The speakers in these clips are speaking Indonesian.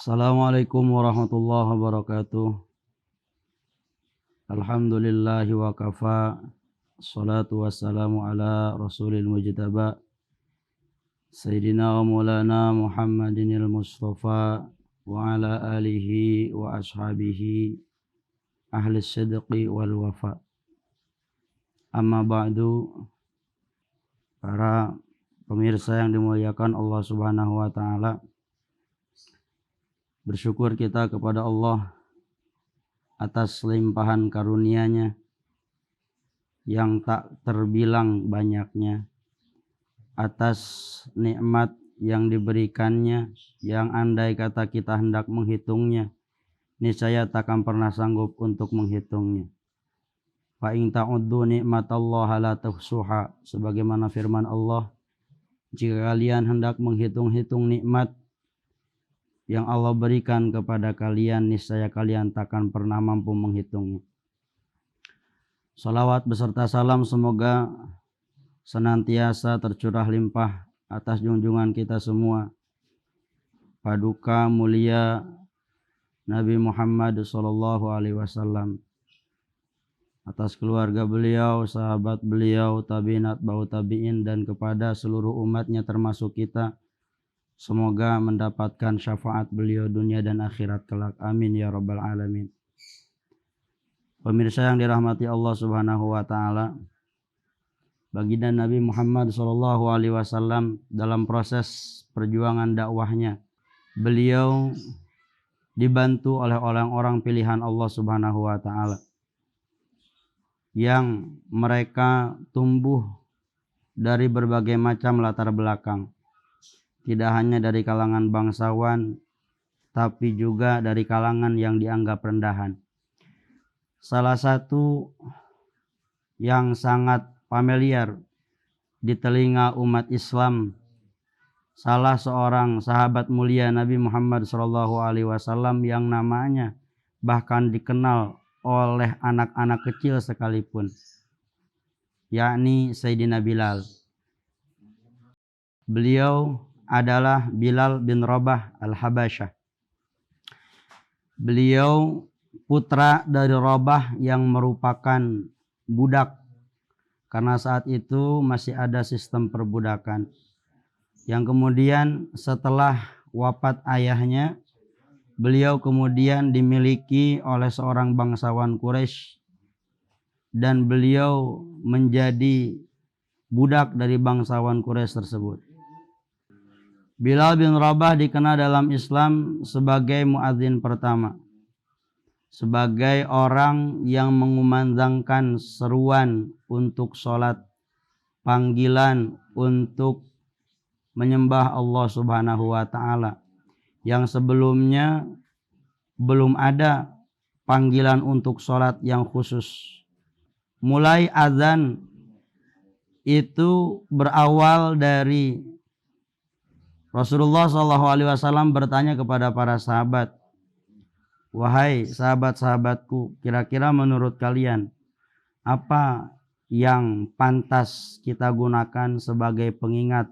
Assalamualaikum warahmatullahi wabarakatuh. Alhamdulillahi wa kafa. Salatu wassalamu ala rasulil mujtaba Sayyidina wa maulana Muhammadinil Mustafa wa ala alihi wa ashabihi ahli sidqi wal wafa. Amma ba'du, para pemirsa yang dimuliakan Allah Subhanahu wa taala. Bersyukur kita kepada Allah atas limpahan karunia-Nya yang tak terbilang banyaknya, atas nikmat yang diberikannya yang andai kata kita hendak menghitungnya, niscaya takkan pernah sanggup untuk menghitungnya. Fa in ta'uddu nikmatallahi la tuhsuha, sebagaimana firman Allah, jika kalian hendak menghitung-hitung nikmat yang Allah berikan kepada kalian, niscaya kalian takkan pernah mampu menghitungnya. Salawat beserta salam semoga senantiasa tercurah limpah atas junjungan kita semua, paduka mulia Nabi Muhammad SAW, atas keluarga beliau, sahabat beliau, tabi'in, atba'ut tabi'in, dan kepada seluruh umatnya termasuk kita. Semoga mendapatkan syafaat beliau dunia dan akhirat kelak. Amin ya rabbal alamin. Pemirsa yang dirahmati Allah Subhanahu wa taala, baginda Nabi Muhammad SAW dalam proses perjuangan dakwahnya, beliau dibantu oleh orang-orang pilihan Allah Subhanahu wa taala yang mereka tumbuh dari berbagai macam latar belakang. Tidak hanya dari kalangan bangsawan, tapi juga dari kalangan yang dianggap rendahan. Salah satu yang sangat familiar di telinga umat Islam, salah seorang sahabat mulia Nabi Muhammad SAW yang namanya bahkan dikenal oleh anak-anak kecil sekalipun, yakni Sayyidina Bilal. Beliau adalah Bilal bin Rabah al-Habasyah. Beliau putra dari Rabah yang merupakan budak, karena saat itu masih ada sistem perbudakan, yang kemudian setelah wafat ayahnya, beliau kemudian dimiliki oleh seorang bangsawan Quraisy dan beliau menjadi budak dari bangsawan Quraisy tersebut. Bilal bin Rabah dikenal dalam Islam sebagai muadzin pertama, sebagai orang yang mengumandangkan seruan untuk sholat, panggilan untuk menyembah Allah Subhanahu wa taala, yang sebelumnya belum ada panggilan untuk sholat yang khusus. Mulai azan itu berawal dari Rasulullah SAW bertanya kepada para sahabat, wahai sahabat-sahabatku, kira-kira menurut kalian apa yang pantas kita gunakan sebagai pengingat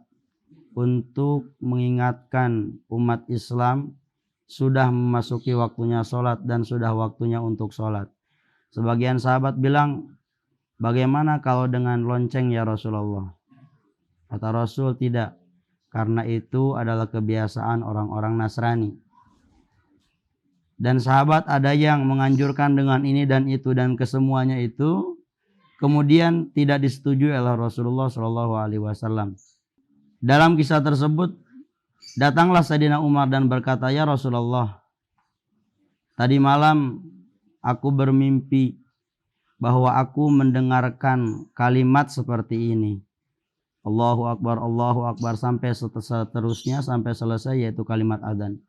untuk mengingatkan umat Islam sudah memasuki waktunya sholat dan sudah waktunya untuk sholat? Sebagian sahabat bilang, bagaimana kalau dengan lonceng ya Rasulullah? Kata Rasul, tidak, karena itu adalah kebiasaan orang-orang Nasrani. Dan sahabat ada yang menganjurkan dengan ini dan itu, dan kesemuanya itu kemudian tidak disetujui oleh Rasulullah SAW. Dalam kisah tersebut, datanglah Sayyidina Umar dan berkata, ya Rasulullah, tadi malam aku bermimpi bahwa aku mendengarkan kalimat seperti ini, Allahu Akbar, sampai seterusnya, sampai selesai, yaitu kalimat adzan.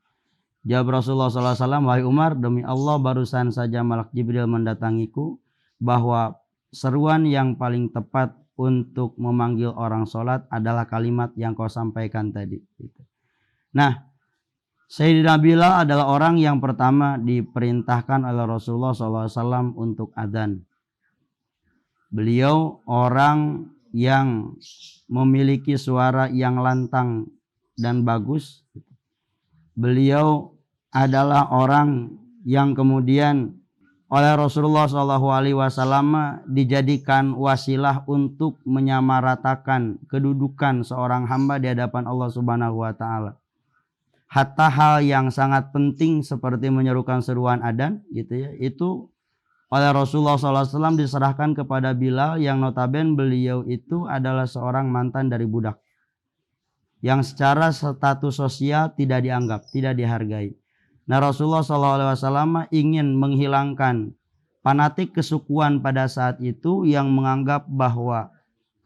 Jawab Rasulullah SAW, wahai Umar, demi Allah barusan saja malak Jibril mendatangiku bahwa seruan yang paling tepat untuk memanggil orang sholat adalah kalimat yang kau sampaikan tadi. Nah, Sayyidina Bilal adalah orang yang pertama diperintahkan oleh Rasulullah SAW untuk adzan. Beliau orang yang memiliki suara yang lantang dan bagus. Beliau adalah orang yang kemudian oleh Rasulullah SAW dijadikan wasilah untuk menyamaratakan kedudukan seorang hamba di hadapan Allah Subhanahu wa taala. Hatta hal yang sangat penting seperti menyerukan seruan adzan gitu ya, itu oleh Rasulullah SAW diserahkan kepada Bilal yang notabene beliau itu adalah seorang mantan dari budak yang secara status sosial tidak dianggap, tidak dihargai. Nah, Rasulullah SAW ingin menghilangkan fanatik kesukuan pada saat itu yang menganggap bahwa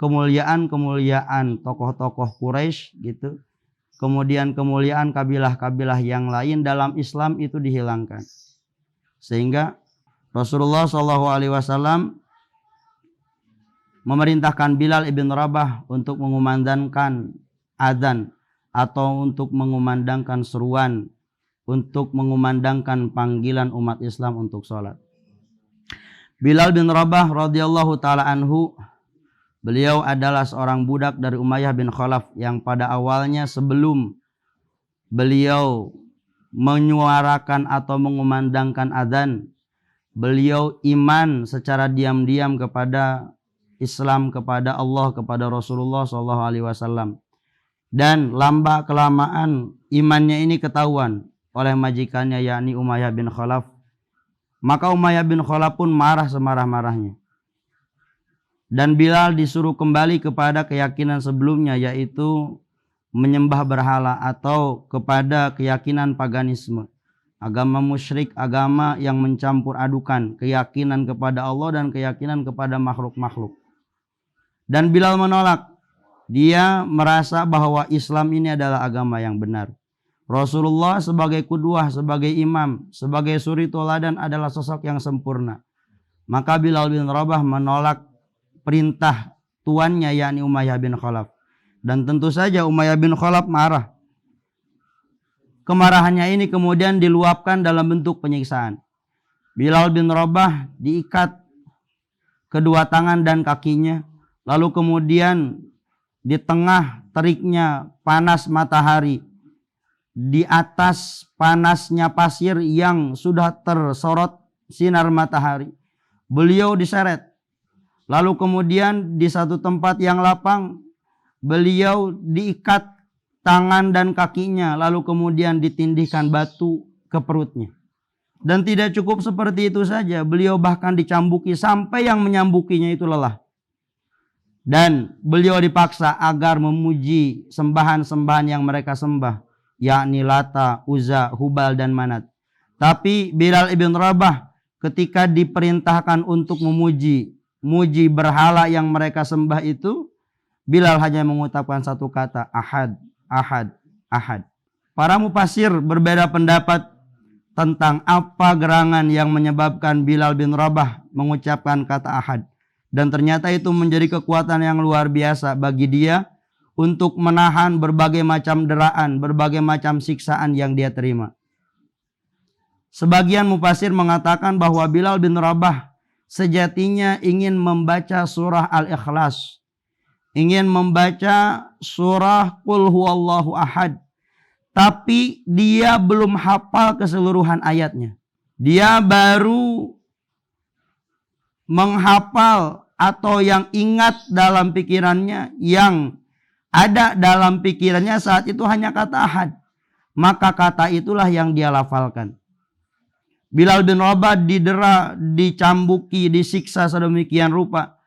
kemuliaan-kemuliaan tokoh-tokoh Quraisy gitu, kemudian kemuliaan kabilah-kabilah yang lain dalam Islam itu dihilangkan. Sehingga Rasulullah SAW memerintahkan Bilal ibn Rabah untuk mengumandangkan adzan atau untuk mengumandangkan seruan, untuk mengumandangkan panggilan umat Islam untuk sholat. Bilal bin Rabah radhiyallahu taala anhu, beliau adalah seorang budak dari Umayyah bin Khalaf yang pada awalnya sebelum beliau menyuarakan atau mengumandangkan adzan, beliau iman secara diam-diam kepada Islam, kepada Allah, kepada Rasulullah SAW. Dan lamba kelamaan imannya ini ketahuan oleh majikannya yakni Umayyah bin Khalaf. Maka Umayyah bin Khalaf pun marah semarah-marahnya. Dan Bilal disuruh kembali kepada keyakinan sebelumnya, yaitu menyembah berhala atau kepada keyakinan paganisme. Agama musyrik, agama yang mencampur adukan keyakinan kepada Allah dan keyakinan kepada makhluk-makhluk. Dan Bilal menolak. Dia merasa bahwa Islam ini adalah agama yang benar. Rasulullah sebagai qudwah, sebagai imam, sebagai suri toladan adalah sosok yang sempurna. Maka Bilal bin Rabah menolak perintah tuannya yakni Umayyah bin Khalaf. Dan tentu saja Umayyah bin Khalaf marah. Kemarahannya ini kemudian diluapkan dalam bentuk penyiksaan. Bilal bin Rabah diikat kedua tangan dan kakinya, lalu kemudian di tengah teriknya panas matahari, di atas panasnya pasir yang sudah tersorot sinar matahari, beliau diseret. Lalu kemudian di satu tempat yang lapang, beliau diikat tangan dan kakinya, lalu kemudian ditindihkan batu ke perutnya. Dan tidak cukup seperti itu saja, beliau bahkan dicambuki sampai yang menyambukinya itu lelah. Dan beliau dipaksa agar memuji sembahan-sembahan yang mereka sembah, yakni Lata, Uzza, Hubal dan Manat. Tapi Bilal ibn Rabah ketika diperintahkan untuk memuji berhala yang mereka sembah itu, Bilal hanya mengucapkan satu kata, ahad, ahad, ahad. Para mufasir berbeda pendapat tentang apa gerangan yang menyebabkan Bilal bin Rabah mengucapkan kata ahad. Dan ternyata itu menjadi kekuatan yang luar biasa bagi dia untuk menahan berbagai macam deraan, berbagai macam siksaan yang dia terima. Sebagian mufasir mengatakan bahwa Bilal bin Rabah sejatinya ingin membaca surah Al-Ikhlas, ingin membaca surah Qul Huwallahu Ahad, tapi dia belum hafal keseluruhan ayatnya. Dia baru menghafal atau yang ingat dalam pikirannya, yang ada dalam pikirannya saat itu hanya kata ahad. Maka kata itulah yang dia lafalkan. Bilal bin Rabah didera, dicambuki, disiksa sedemikian rupa.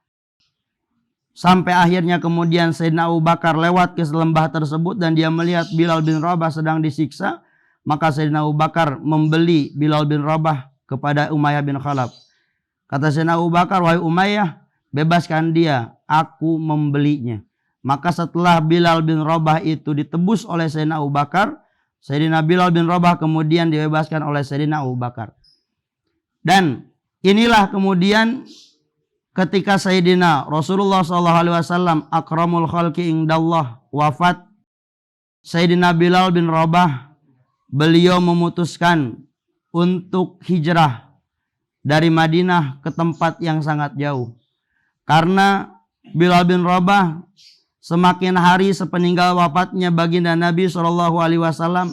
Sampai akhirnya kemudian Sayyidina Abu Bakar lewat ke lembah tersebut dan dia melihat Bilal bin Rabah sedang disiksa. Maka Sayyidina Abu Bakar membeli Bilal bin Rabah kepada Umayyah bin Khalaf. Kata Sayyidina Abu Bakar, wahai Umayyah, bebaskan dia, aku membelinya. Maka setelah Bilal bin Rabah itu ditebus oleh Sayyidina Abu Bakar, Sayyidina Bilal bin Rabah kemudian dibebaskan oleh Sayyidina Abu Bakar. Dan inilah kemudian ketika Sayyidina Rasulullah SAW akramul khalqi indallah wafat, Sayyidina Bilal bin Rabah, beliau memutuskan untuk hijrah dari Madinah ke tempat yang sangat jauh. Karena Bilal bin Rabah semakin hari sepeninggal wafatnya baginda Nabi SAW,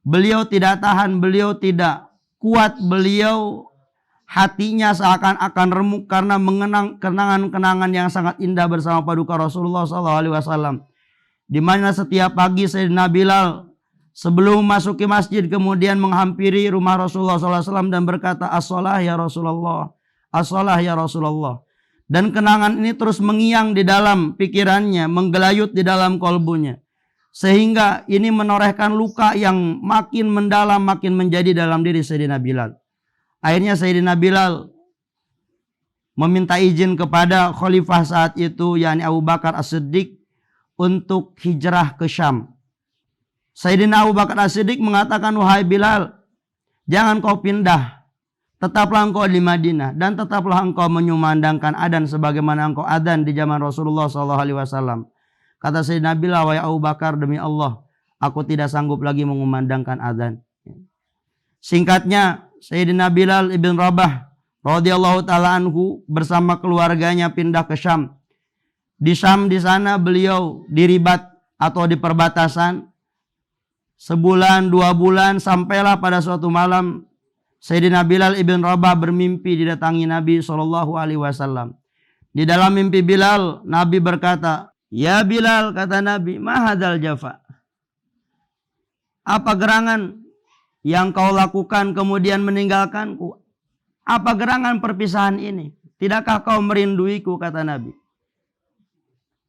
Beliau tidak tahan, beliau tidak kuat, beliau hatinya seakan-akan remuk karena mengenang kenangan-kenangan yang sangat indah bersama paduka Rasulullah SAW. Di mana setiap pagi Sayyidina Bilal sebelum memasuki masjid kemudian menghampiri rumah Rasulullah SAW dan berkata, "As-shalah ya Rasulullah, as-shalah ya Rasulullah." Dan kenangan ini terus mengiang di dalam pikirannya, menggelayut di dalam kolbunya. Sehingga ini menorehkan luka yang makin mendalam, makin menjadi dalam diri Sayyidina Bilal. Akhirnya Sayyidina Bilal meminta izin kepada khalifah saat itu, yakni Abu Bakar As-Siddiq, untuk hijrah ke Syam. Sayyidina Abu Bakar As-Siddiq mengatakan, "Wahai Bilal, jangan kau pindah. Tetaplah engkau di Madinah dan tetaplah engkau menyumandangkan adzan sebagaimana engkau adzan di zaman Rasulullah SAW." Kata Sayyidina Bilal, "Wahai Abu Bakar, demi Allah, aku tidak sanggup lagi mengumandangkan adzan." Singkatnya, Sayyidina Bilal ibn Rabah radhiyallahu taala anhu bersama keluarganya pindah ke Syam. Di Syam di sana beliau diribat atau di perbatasan sebulan, 2 bulan, sampailah pada suatu malam Sayyidina Bilal ibn Rabah bermimpi didatangi Nabi SAW. Di dalam mimpi Bilal, Nabi berkata, "Ya Bilal," kata Nabi, "ma hadzal jafa?" Apa gerangan yang kau lakukan kemudian meninggalkanku? Apa gerangan perpisahan ini? Tidakkah kau merinduiku, kata Nabi.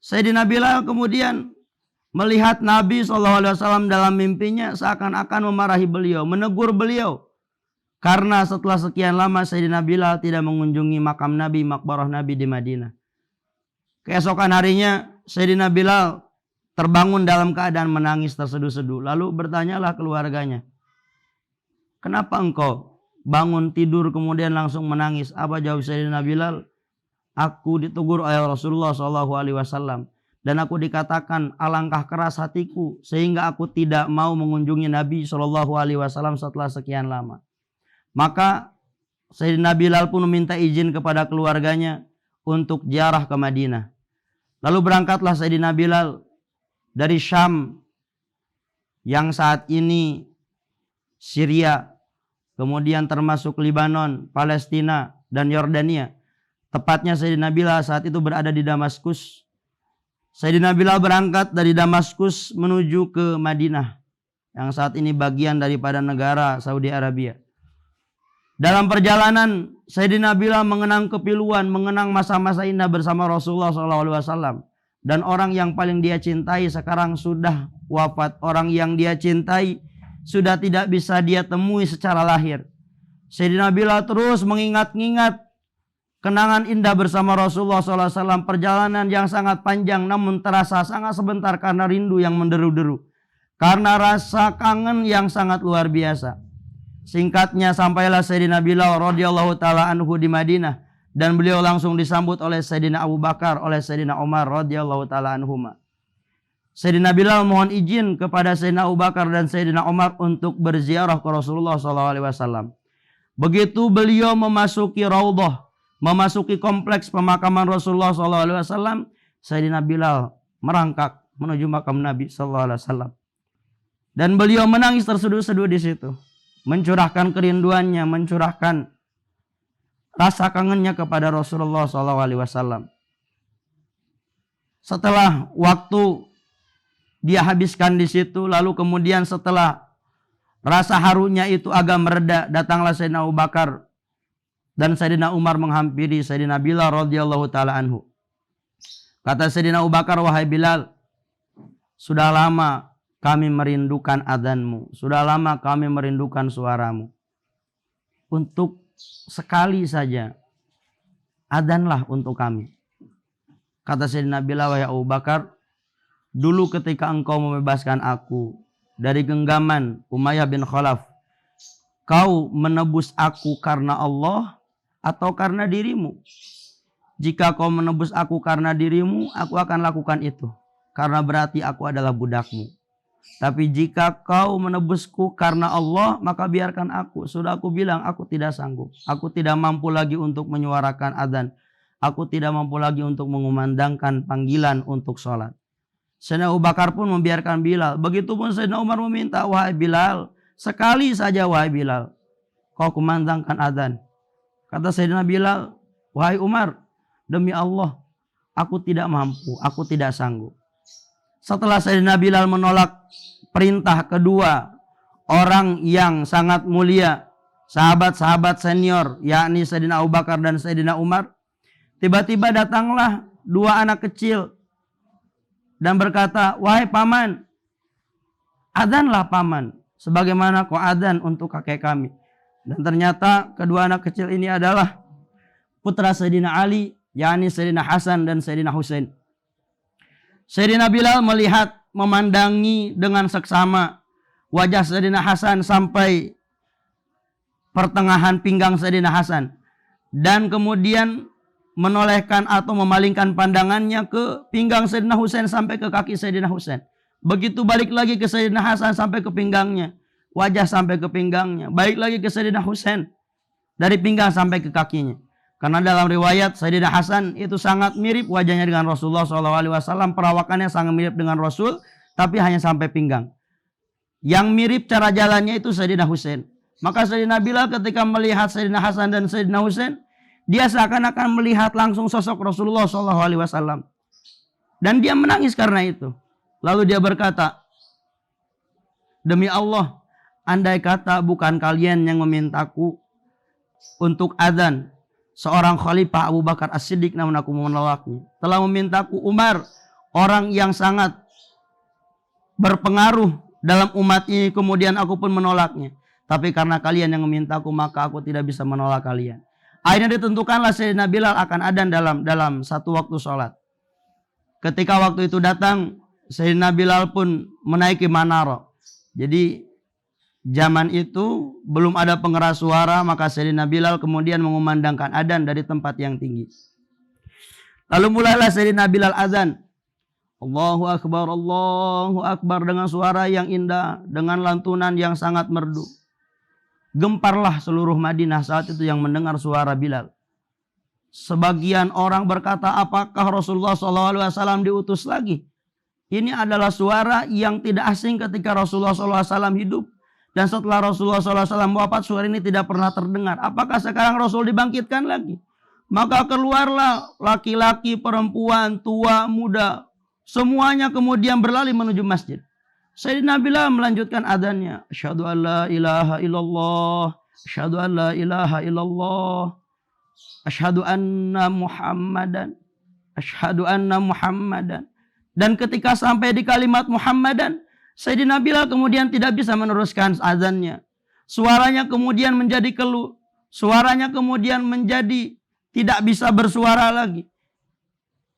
Sayyidina Bilal kemudian melihat Nabi SAW dalam mimpinya seakan-akan memarahi beliau, menegur beliau. Karena setelah sekian lama Sayyidina Bilal tidak mengunjungi makam Nabi, makbarah Nabi di Madinah. Keesokan harinya Sayyidina Bilal terbangun dalam keadaan menangis terseduh-seduh. Lalu bertanyalah keluarganya, "Kenapa engkau bangun tidur kemudian langsung menangis?" Apa jawab Sayyidina Bilal? "Aku ditegur oleh Rasulullah SAW dan aku dikatakan alangkah keras hatiku sehingga aku tidak mau mengunjungi Nabi SAW setelah sekian lama." Maka Sayyidina Bilal pun meminta izin kepada keluarganya untuk ziarah ke Madinah. Lalu berangkatlah Sayyidina Bilal dari Syam yang saat ini Syria, kemudian termasuk Lebanon, Palestina, dan Yordania. Tepatnya Sayyidina Bilal saat itu berada di Damaskus. Sayyidina Bilal berangkat dari Damaskus menuju ke Madinah, yang saat ini bagian daripada negara Saudi Arabia. Dalam perjalanan, Sayyidina Bilal mengenang kepiluan, mengenang masa-masa indah bersama Rasulullah SAW. Dan orang yang paling dia cintai sekarang sudah wafat. Orang yang dia cintai sudah tidak bisa dia temui secara lahir. Sayyidina Bilal terus mengingat-ingat kenangan indah bersama Rasulullah SAW. Perjalanan yang sangat panjang namun terasa sangat sebentar karena rindu yang menderu-deru. Karena rasa kangen yang sangat luar biasa. Singkatnya sampailah Sayyidina Bilal radhiyallahu taala anhu di Madinah dan beliau langsung disambut oleh Sayyidina Abu Bakar, oleh Sayyidina Umar radhiyallahu taala anhuma. Sayyidina Bilal mohon izin kepada Sayyidina Abu Bakar dan Sayyidina Umar untuk berziarah ke Rasulullah SAW. Begitu beliau memasuki Raudhah, memasuki kompleks pemakaman Rasulullah SAW, Sayyidina Bilal merangkak menuju makam Nabi SAW. Dan beliau menangis terseduh-seduh di situ. Mencurahkan kerinduannya, mencurahkan rasa kangennya kepada Rasulullah SAW. Setelah waktu dia habiskan di situ, lalu kemudian setelah rasa harunya itu agak mereda, datanglah Sayyidina Abu Bakar dan Sayyidina Umar menghampiri Sayyidina Bilal radhiyallahu taala anhu. Kata Sayyidina Abu Bakar, "Wahai Bilal, sudah lama kami merindukan adzanmu. Sudah lama kami merindukan suaramu. Untuk sekali saja adzanlah untuk kami." Kata Sayyidina Bilal, "Wahai Abu Bakar, dulu ketika engkau membebaskan aku dari genggaman Umayyah bin Khalaf, kau menebus aku karena Allah atau karena dirimu? Jika kau menebus aku karena dirimu, aku akan lakukan itu, karena berarti aku adalah budakmu. Tapi jika kau menebusku karena Allah, maka biarkan aku. Sudah aku bilang, aku tidak sanggup. Aku tidak mampu lagi untuk menyuarakan adzan. Aku tidak mampu lagi untuk mengumandangkan panggilan untuk sholat." Sayyidina Abu Bakar pun membiarkan Bilal. Begitupun Sayyidina Umar meminta, "Wahai Bilal, Sekali saja wahai Bilal, kau kumandangkan adzan. Kata Sayyidina Bilal, wahai Umar, demi Allah, aku tidak mampu, aku tidak sanggup. Setelah Sayyidina Bilal menolak perintah kedua orang yang sangat mulia, sahabat-sahabat senior, yakni Sayyidina Abu Bakar dan Sayyidina Umar, tiba-tiba datanglah dua anak kecil dan berkata, wahai paman, adzanlah paman, sebagaimana kau adzan untuk kakek kami. Dan ternyata kedua anak kecil ini adalah putra Sayyidina Ali, yakni Sayyidina Hasan dan Sayyidina Husain. Sayyidina Bilal melihat, memandangi dengan seksama wajah Sayyidina Hasan sampai pertengahan pinggang Sayyidina Hasan. Dan kemudian menolehkan atau memalingkan pandangannya ke pinggang Sayyidina Husain sampai ke kaki Sayyidina Husain. Begitu balik lagi ke Sayyidina Hasan sampai ke pinggangnya. Wajah sampai ke pinggangnya. Balik lagi ke Sayyidina Husain. Dari pinggang sampai ke kakinya. Karena dalam riwayat Sayyidina Hasan itu sangat mirip wajahnya dengan Rasulullah SAW. Perawakannya sangat mirip dengan Rasul. Tapi hanya sampai pinggang. Yang mirip cara jalannya itu Sayyidina Husain. Maka Sayyidina Bilal ketika melihat Sayyidina Hasan dan Sayyidina Husain, dia seakan-akan melihat langsung sosok Rasulullah SAW. Dan dia menangis karena itu. Lalu dia berkata, demi Allah, andai kata bukan kalian yang memintaku untuk adzan, seorang khalifah Abu Bakar As-Siddiq, namun aku menolaknya. Telah memintaku Umar, orang yang sangat berpengaruh dalam umat ini, kemudian aku pun menolaknya. Tapi karena kalian yang memintaku, maka aku tidak bisa menolak kalian. Akhirnya ditentukanlah Sayyidina Bilal akan adzan dalam satu waktu sholat. Ketika waktu itu datang, Sayyidina Bilal pun menaiki manara. Jadi zaman itu belum ada pengeras suara, maka Sayyidina Bilal kemudian mengumandangkan adzan dari tempat yang tinggi. Lalu mulailah Sayyidina Bilal azan. Allahu Akbar dengan suara yang indah, dengan lantunan yang sangat merdu. Gemparlah seluruh Madinah saat itu yang mendengar suara Bilal. Sebagian orang berkata, apakah Rasulullah SAW diutus lagi? Ini adalah suara yang tidak asing ketika Rasulullah SAW hidup. Dan setelah Rasulullah SAW wafat, suara ini tidak pernah terdengar. Apakah sekarang Rasul dibangkitkan lagi? Maka keluarlah laki-laki, perempuan, tua, muda. Semuanya kemudian berlari menuju masjid. Sayyidina Bilal melanjutkan adzannya. Asyhadu an la ilaha illallah. Asyhadu an la ilaha illallah. Asyhadu anna Muhammadan. Asyhadu anna Muhammadan. Dan ketika sampai di kalimat Muhammadan, Sayyidina Bilal kemudian tidak bisa meneruskan azannya. Suaranya kemudian menjadi keluh. Suaranya kemudian menjadi tidak bisa bersuara lagi.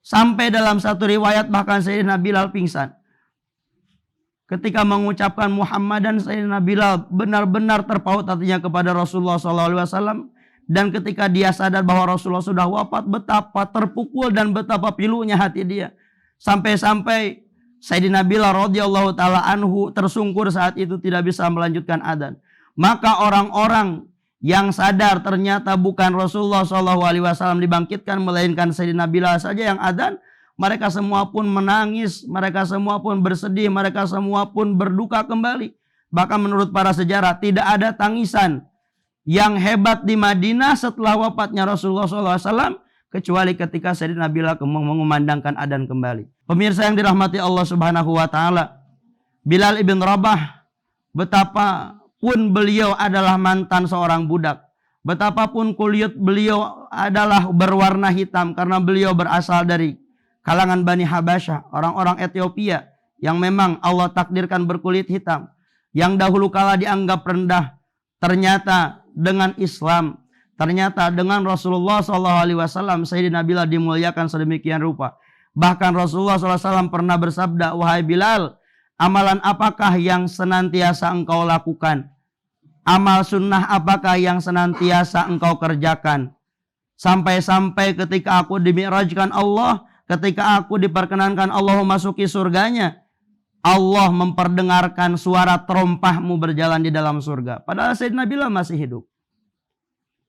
Sampai dalam satu riwayat bahkan Sayyidina Bilal pingsan. Ketika mengucapkan Muhammadan, Sayyidina Bilal benar-benar terpaut hatinya kepada Rasulullah SAW. Dan ketika dia sadar bahwa Rasulullah sudah wafat, betapa terpukul dan betapa pilunya hati dia. Sampai-sampai Sayyidina Bilal radhiyallahu taala anhu tersungkur saat itu tidak bisa melanjutkan adzan. Maka orang-orang yang sadar ternyata bukan Rasulullah SAW dibangkitkan, melainkan Sayyidina Bilal saja yang adzan, mereka semua pun menangis, mereka semua pun bersedih, mereka semua pun berduka kembali. Bahkan menurut para sejarah tidak ada tangisan yang hebat di Madinah setelah wafatnya Rasulullah SAW kecuali ketika Sayyidina Bilal mengumandangkan adzan kembali. Pemirsa yang dirahmati Allah Subhanahu wa taala, Bilal ibn Rabah, betapapun beliau adalah mantan seorang budak, betapapun kulit beliau adalah berwarna hitam karena beliau berasal dari kalangan Bani Habasyah, orang-orang Ethiopia yang memang Allah takdirkan berkulit hitam, yang dahulu kala dianggap rendah, ternyata dengan Islam, ternyata dengan Rasulullah SAW, Sayyidina Bilal dimuliakan sedemikian rupa. Bahkan Rasulullah SAW pernah bersabda, wahai Bilal, amalan apakah yang senantiasa engkau lakukan? Amal sunnah apakah yang senantiasa engkau kerjakan? Sampai-sampai ketika aku dimi'rajkan Allah, ketika aku diperkenankan Allah memasuki surganya, Allah memperdengarkan suara terompahmu berjalan di dalam surga. Padahal Sayyidina Bilal masih hidup.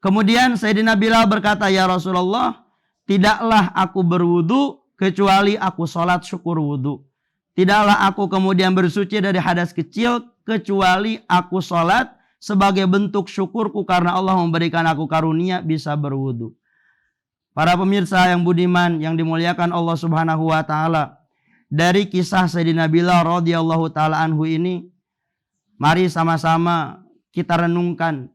Kemudian Sayyidina Bilal berkata, ya Rasulullah, tidaklah aku berwudu kecuali aku sholat syukur wudu. Tidaklah aku kemudian bersuci dari hadas kecil kecuali aku sholat sebagai bentuk syukurku karena Allah memberikan aku karunia bisa berwudu. Para pemirsa yang budiman yang dimuliakan Allah Subhanahu wa taala, dari kisah Sayyidina Bilal radhiyallahu taala anhu ini, mari sama-sama kita renungkan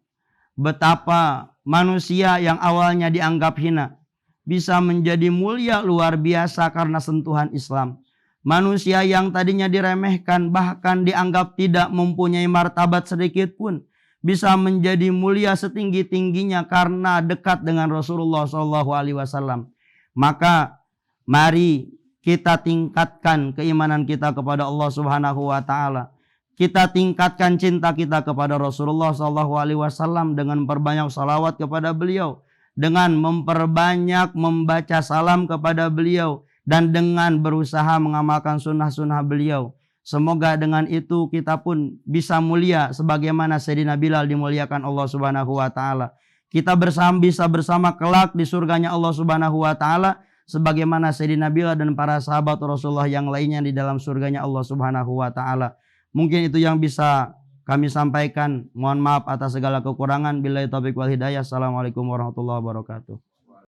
betapa manusia yang awalnya dianggap hina bisa menjadi mulia luar biasa karena sentuhan Islam. Manusia yang tadinya diremehkan bahkan dianggap tidak mempunyai martabat sedikit pun bisa menjadi mulia setinggi-tingginya karena dekat dengan Rasulullah SAW. Maka mari kita tingkatkan keimanan kita kepada Allah Subhanahu wa taala. Kita tingkatkan cinta kita kepada Rasulullah SAW dengan memperbanyak salawat kepada beliau, dengan memperbanyak membaca salam kepada beliau, dan dengan berusaha mengamalkan sunnah-sunnah beliau. Semoga dengan itu kita pun bisa mulia sebagaimana Sayyidina Bilal dimuliakan Allah Subhanahu wa taala. Kita bisa bersama kelak di surganya Allah Subhanahu wa taala sebagaimana Sayyidina Bilal dan para sahabat Rasulullah yang lainnya di dalam surganya Allah Subhanahu wa taala. Mungkin itu yang bisa kami sampaikan. Mohon maaf atas segala kekurangan. Billahi taufiq wal hidayah. Assalamualaikum warahmatullahi wabarakatuh.